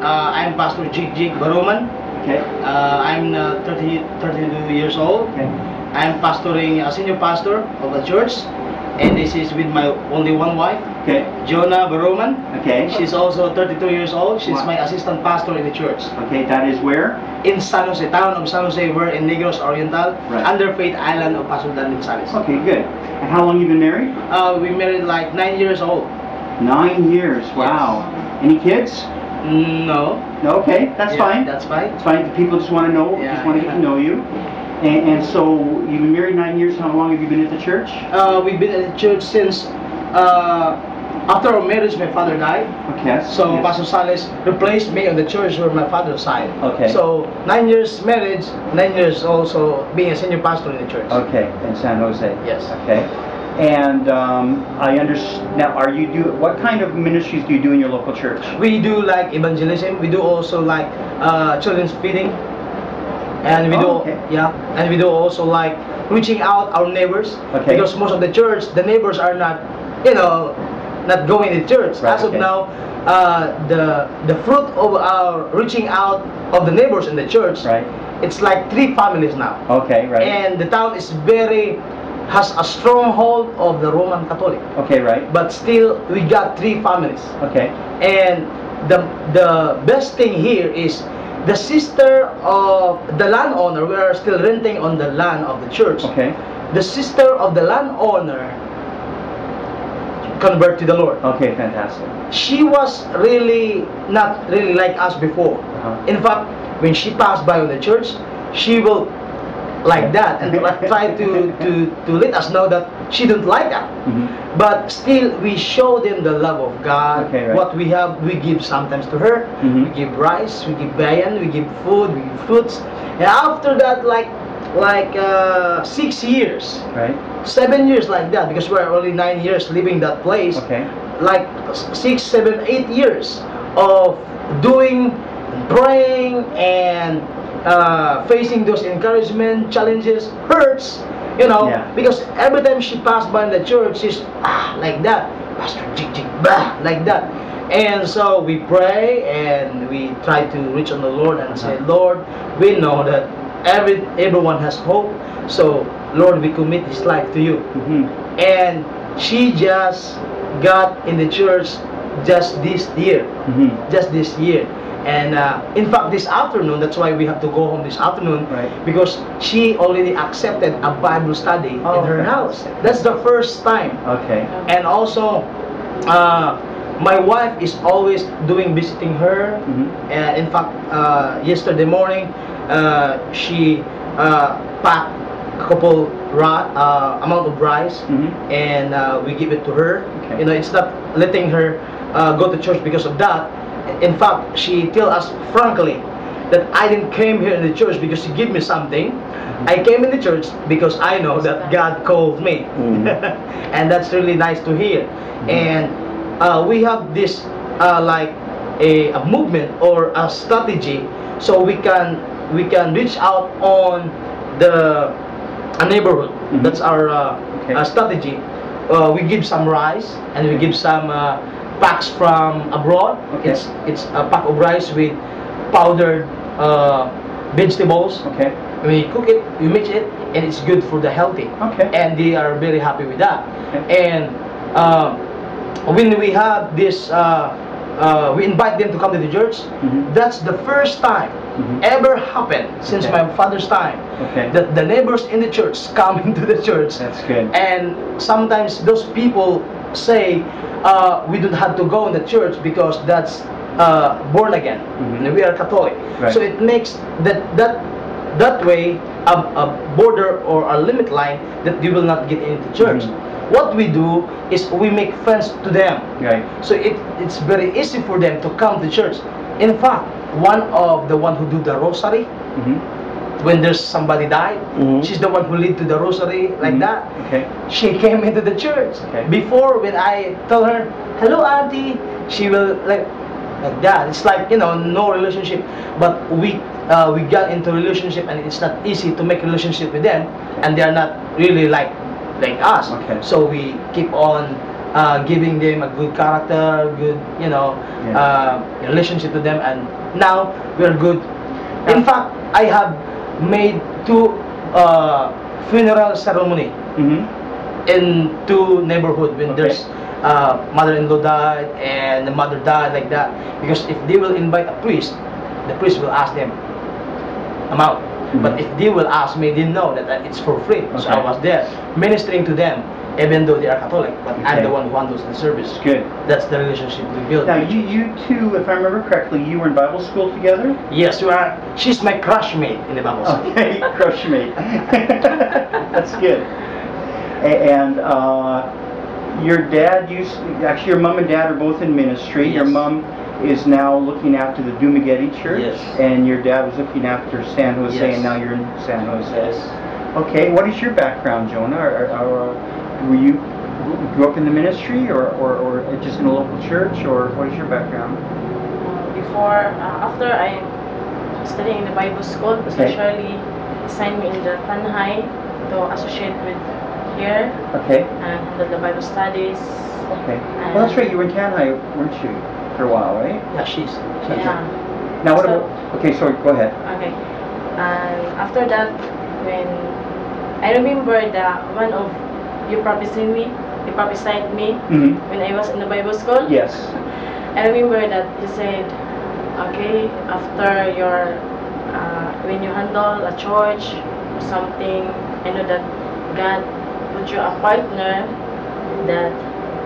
I'm Pastor Jig Baroman. Okay. I'm 32 years old. Okay. I'm pastoring a senior pastor of a church, and this is with my only one wife, Okay. Jonah Baroman. Okay. She's also 32 years old. She's Wow. my assistant pastor in the church. Okay, that is where? In San Jose, town of San Jose, we're in Negros Oriental, Right. under Faith Island of Pastor Dan Gonzales. Okay, good. And how long you been married? We married like 9 years old. 9 years. Wow. Any kids? No. No. Okay, that's Yeah, fine. That's fine. It's fine. People just want to know. Yeah, just want to get yeah. to know you. And so you've been married 9 years. How long have you been at the church? We've been at the church since after our marriage, my father died. Okay. So yes. Pastor Sales replaced me on the church where my father side. Okay. So 9 years marriage, 9 years also being a senior pastor in the church. Okay, in San Jose. Yes. Okay. And I understand. Now, what kind of ministries do you do in your local church? We do like evangelism. We do also like children's feeding, and we Oh, do okay. and we do also like reaching out our neighbors. Okay. Because most of the church, the neighbors are not, not going to church. Right, As of okay. now, the fruit of our reaching out of the neighbors in the church, Right. it's like 3 families now. Okay. Right. And the town is has a stronghold of the Roman Catholic. Okay. Right. But still, we got 3 families. Okay. And the best thing here is the sister of the landowner. We are still renting on the land of the church. Okay. The sister of the landowner convert to the Lord. Okay. Fantastic. She was really not really like us before. Uh-huh. In fact, when she passed by on the church, she will like that and try to let us know that she don't like that. Mhm. But still, we show them the love of God. Okay, right. What we have, we give sometimes to her. Mhm. We give rice, we give bayan, we give food, we give fruits. And after that, like 6 years, Right. 7 years like that, because we're only 9 years living that place. Okay. Like 6, 7, 8 years of doing, praying, and facing those encouragement challenges hurts, Yeah. because every time she passed by the church, she's like that, Pastor Jig bah, like that. And so we pray and we try to reach on the Lord and say, Lord, we know that everyone has hope, so Lord, we commit his life to you. Mhm. And she just got in the church just this year. Mhm. Just this year. And in fact, this afternoon, that's why we have to go home this afternoon, Right. because she already accepted a Bible study Oh, in her okay. house. That's the first time. Okay. And also, my wife is always doing visiting her. Mhm. And in fact, yesterday morning, she packed a couple amount of rice, Mhm. and we give it to her. Okay. It's not letting her go to church because of that. In fact, she tell us frankly that I didn't came here in the church because she give me something. I came in the church because I know that God called me. Mhm. And that's really nice to hear. And we have this like a movement or a strategy, so we can reach out on a neighborhood. Mhm. That's our Okay. strategy. We give some rice and we give some packs from abroad. Okay. It's a pack of rice with powdered vegetables. Okay. We cook it, we mix it, and it's good for the healthy. Okay. And they are very happy with that. Okay. And when we have this, we invite them to come to the church. Mhm. That's the first time Mhm. ever happened since Okay. my father's time Okay. that the neighbors in the church come into the church. That's good. And sometimes those people say, we don't have to go in the church because that's born again. Mhm. We are Catholic. Right. So it makes that way a border or a limit line that you will not get into church. Mhm. What we do is we make friends to them. Right. So it's very easy for them to come to church. In fact, one who do the rosary, Mhm. when there's somebody died, Mhm. she's the one who lead to the rosary like Mhm. that. Okay. She came into the church. Okay. Before, when I tell her, hello auntie, she will like that. It's like, no relationship. But we got into relationship, and it's not easy to make relationship with them, and they are not really like us. Okay. So we keep on giving them a good character, good, relationship to them, and now we're good. In fact, I have made 2 funeral ceremony Mhm. in 2 neighborhood when Okay. there's mother-in-law died and the mother died, like that. Because if they will invite a priest, the priest will ask them amount. But if they will ask me, they know that it's for free. So I Okay. was there ministering to them, even though they are Catholic. But I'm Okay. the one who handles the service. Good. That's the relationship we build. Now, you two, if I remember correctly, you were in Bible school together? Yes, you are. She's my crushmate in the Bible school. Okay, crush mate. That's good. And your dad actually your mom and dad are both in ministry. Your Yes. mom is now looking after the Dumaguete Church, Yes. and your dad was looking after San Jose, Yes. and now you're in San Jose. Yes. Okay, what is your background, Jonah? Were you grew up in the ministry, or just in a local church, or what is your background? After I studying in the Bible school, especially assigned me in the Tanhai to associate with here Okay, and handle the Bible studies. okay. Well, that's right. You were in Tanhai, weren't you, for a while, right? Yeah, she's. Yeah. Now, what So- about? Okay, sorry. Go ahead. Okay. And after that, when I remember that one of you prophesied me Hmm. when I was in the Bible school. Yes. I remember that you said, okay, after your, when you handle a church or something, I know that God put you a partner that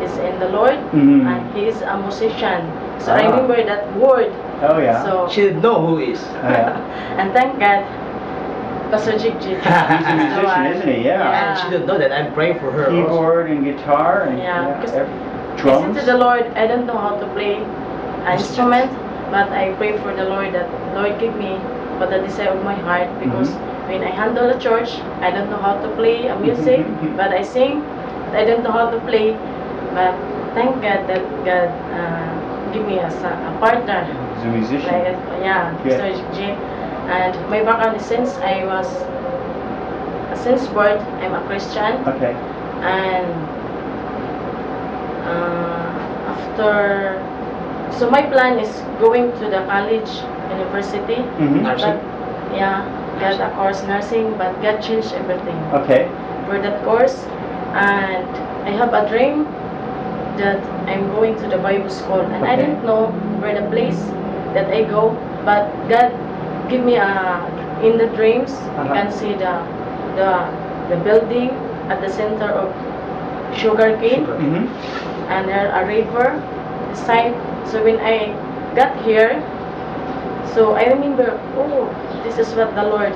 is in the Lord, Mhm. and he is a musician. So I Ah. remember that word. Oh yeah. So She didn't know who is. Oh, yeah. and thank God, Pastor Jig Jig. He's a musician, isn't he? Yeah. And she didn't know that I'm praying for her. also. Keyboard and guitar and Yeah, because I drums. said to the Lord, I don't know how to play an instrument, but I pray for the Lord that Lord give me what the desire of my heart, because when I handle a church, I don't know how to play a music, but I sing. I don't know how to play, but thank God that God give me a partner. He's a musician. Like, yeah, Good. Mr. J. And my background is since birth, I'm a Christian. Okay. And after, so my plan is going to the college, university. Mhm. Nursing. But yeah, get a course nursing, but God changed everything Okay. for that course. And I have a dream that I'm going to the Bible school, and I Okay. didn't know where the place that I go, but God give me in the dreams. You can see the building at the center of sugarcane, Sugar. Mhm. and there a river side. So when I got here, so I remember, oh, this is what the Lord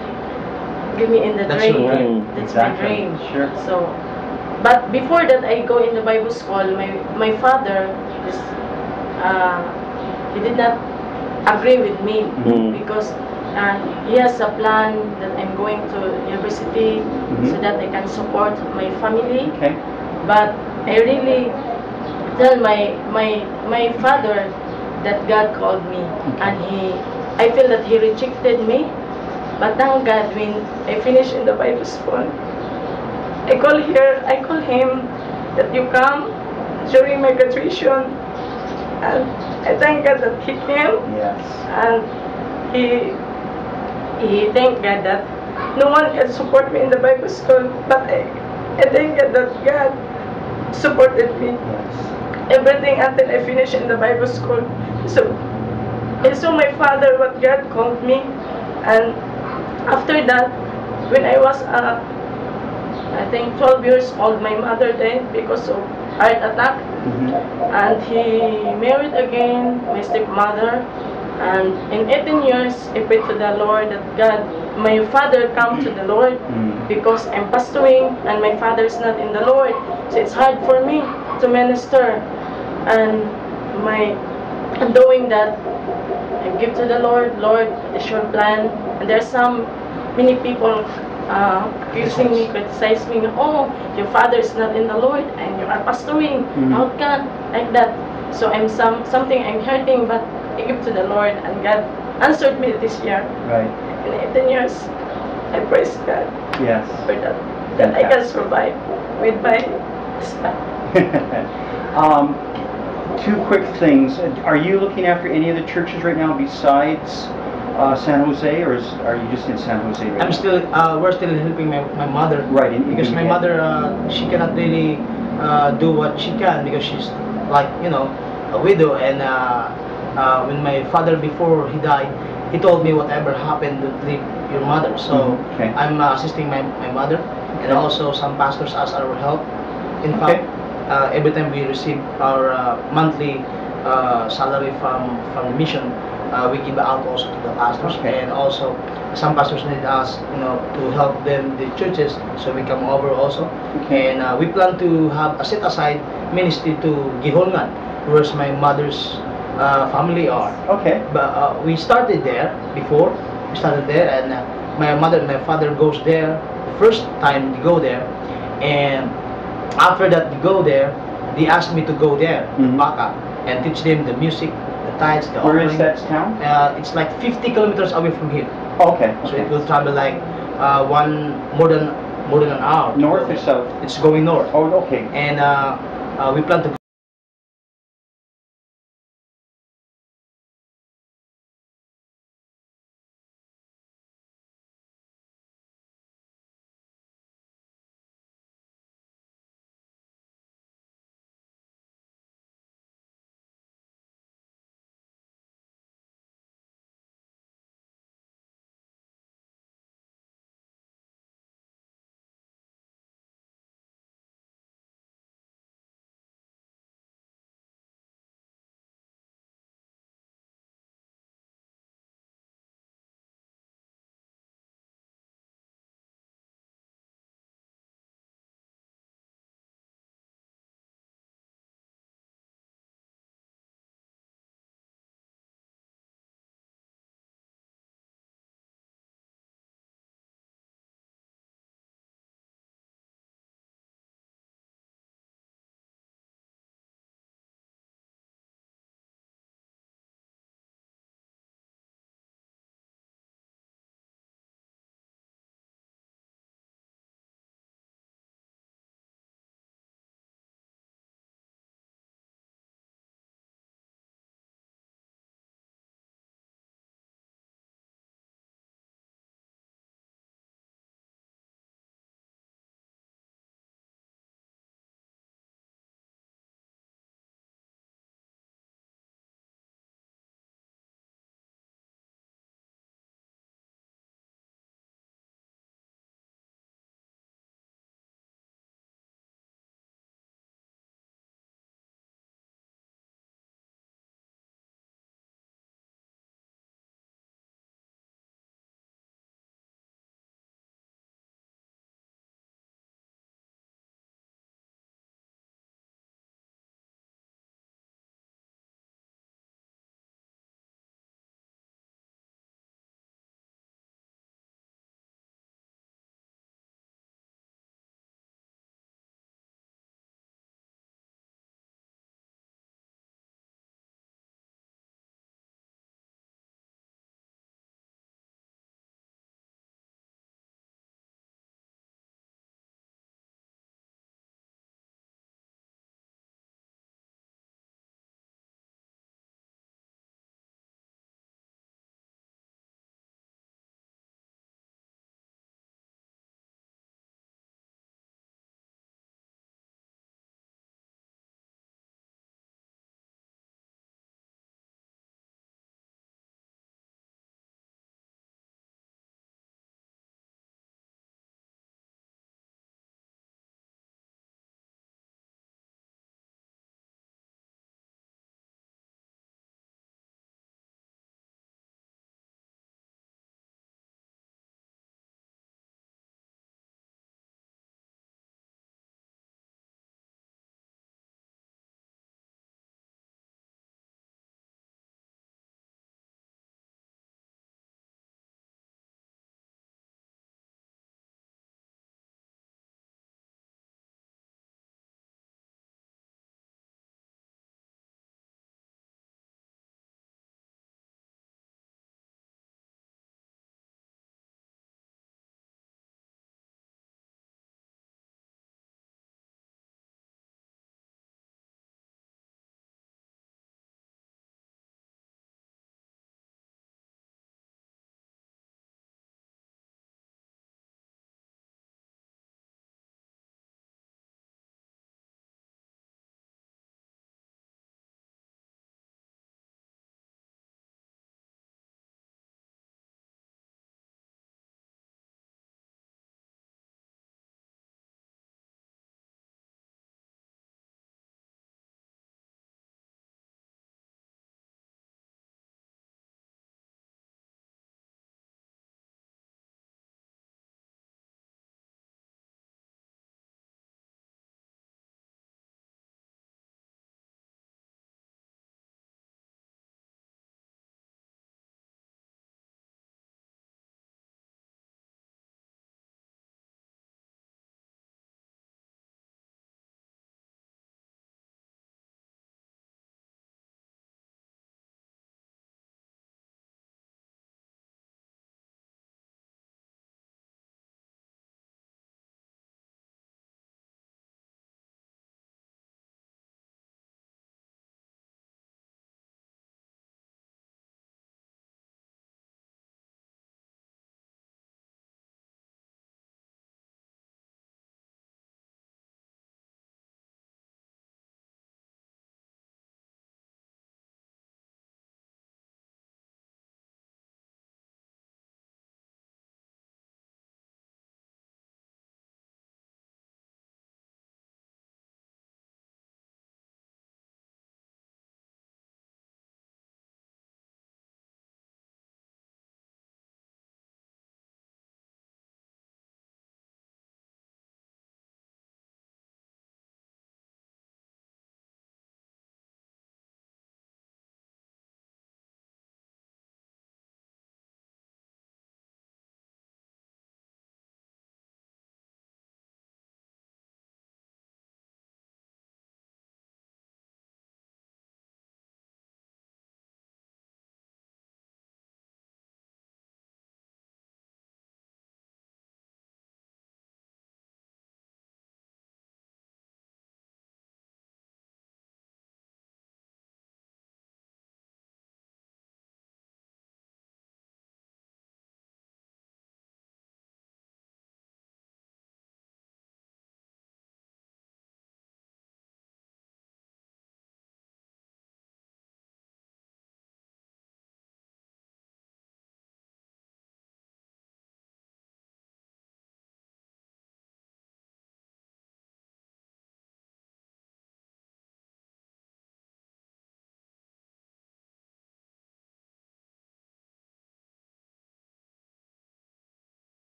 give me in the That's dream. your dream. That's Exactly. my dream. Sure. So, but before that, I go in the Bible school. My father is he did not agree with me because he has a plan that I'm going to university so that I can support my family. Okay. But I really tell my father that God called me, and I feel that he rejected me. But thank God, when I finish in the Bible school, I call him that you come during my graduation, and I thank God that he came, Yes. and he thank God that no one can support me in the Bible school, but I thank God that God supported me Yes. everything until I finished in the Bible school. So I saw my father what God called me, and after that, when I was I think 12 years old, my mother died because of heart attack, Mhm. and he married again my stepmother. And in 18 years, I prayed to the Lord that God, my father come to the Lord because I'm pastoring and my father is not in the Lord. So it's hard for me to minister. And doing that, I give to the Lord, Lord, it's your plan. And there's many people accusing me, criticize me. Oh, your father is not in the Lord and you are pastoring. How can like that? So something I'm hurting, but I give to the Lord, and God answered me this year. Right. In 18 years, I praise God Yes. for that I can survive with my husband. Two quick things. Are you looking after any of the churches right now besides San Jose, or are you just in San Jose right I'm now? still, we're still helping my mother. Right, Because my mother, she cannot really do what she can because she's like, you know, a widow. And when my father, before he died, he told me whatever happened, don't leave your mother. So Okay. I'm assisting my mother, and Okay. also some pastors ask our help. In Okay. fact, every time we receive our monthly salary from the mission, we give out also to the pastors. Okay. And also some pastors need us, you know, to help them the churches, so we come over also. Okay. And we plan to have a set aside ministry to Gihongan, where's my mother's family are. Okay. But we started there before. We started there, and my mother and my father goes there the first time they go there, and after that they go there, they asked me to go there, Mhm. Baka, and teach them the music, the tithes, the Where offering. is that town? It's like 50 kilometers away from here, Okay. so it will travel like more than an hour. North or south? It's going north, Oh, okay. and we plan to